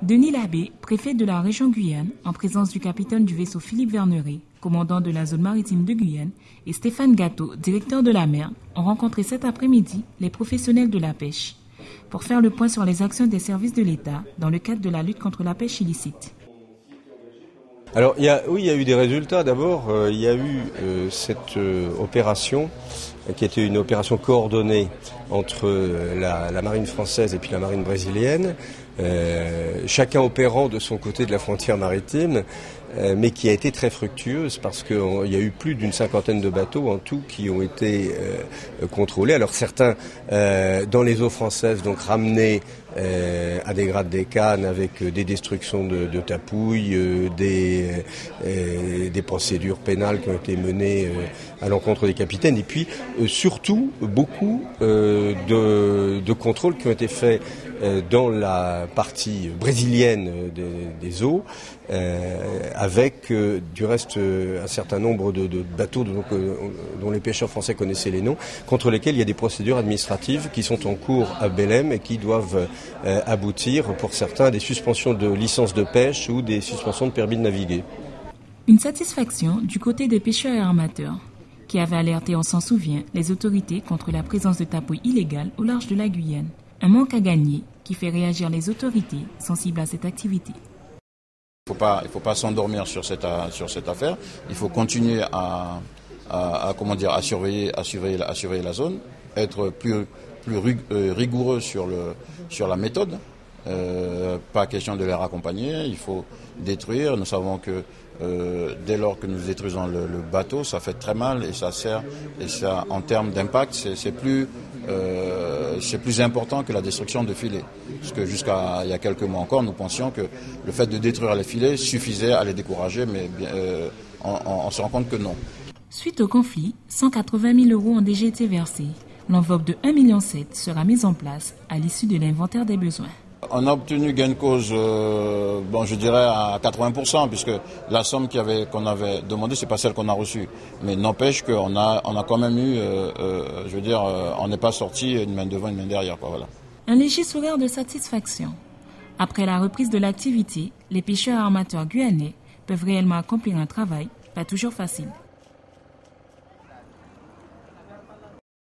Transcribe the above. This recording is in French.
Denis Labbé, préfet de la région Guyane, en présence du capitaine du vaisseau Philippe Verneret, commandant de la zone maritime de Guyane, et Stéphane Gatto, directeur de la mer, ont rencontré cet après-midi les professionnels de la pêche pour faire le point sur les actions des services de l'État dans le cadre de la lutte contre la pêche illicite. Alors, il y a eu des résultats. D'abord, il y a eu cette opération qui était une opération coordonnée entre la marine française et puis la marine brésilienne, chacun opérant de son côté de la frontière maritime, mais qui a été très fructueuse parce qu'il y a eu plus d'une cinquantaine de bateaux en tout qui ont été contrôlés. Alors certains dans les eaux françaises, donc ramenés à des grades des cannes avec des destructions de tapouilles, des procédures pénales qui ont été menées à l'encontre des capitaines, et puis surtout beaucoup de contrôles qui ont été faits dans la partie brésilienne des eaux, avec du reste un certain nombre de bateaux dont les pêcheurs français connaissaient les noms, contre lesquels il y a des procédures administratives qui sont en cours à Belém et qui doivent aboutir pour certains à des suspensions de licences de pêche ou des suspensions de permis de naviguer. Une satisfaction du côté des pêcheurs et armateurs qui avaient alerté, on s'en souvient, les autorités contre la présence de tapouilles illégales au large de la Guyane. Un manque à gagner qui fait réagir les autorités sensibles à cette activité. Il ne faut pas s'endormir sur cette affaire. Il faut continuer à surveiller la zone, être plus rigoureux sur la méthode. Pas question de les raccompagner, il faut détruire. Nous savons que dès lors que nous détruisons le bateau, ça fait très mal et ça sert. Et ça, en termes d'impact, c'est plus important que la destruction de filets. Parce que jusqu'à il y a quelques mois encore, nous pensions que le fait de détruire les filets suffisait à les décourager, mais on se rend compte que non. Suite au conflit, 180 000 € ont déjà été versés. L'enveloppe de 1,7 million sera mise en place à l'issue de l'inventaire des besoins. On a obtenu gain de cause, je dirais à 80%, puisque la somme qu'on avait demandée, c'est pas celle qu'on a reçue. Mais n'empêche qu'on a quand même eu, on n'est pas sorti une main devant, une main derrière, quoi, voilà. Un léger sourire de satisfaction. Après la reprise de l'activité, les pêcheurs armateurs guyanais peuvent réellement accomplir un travail pas toujours facile.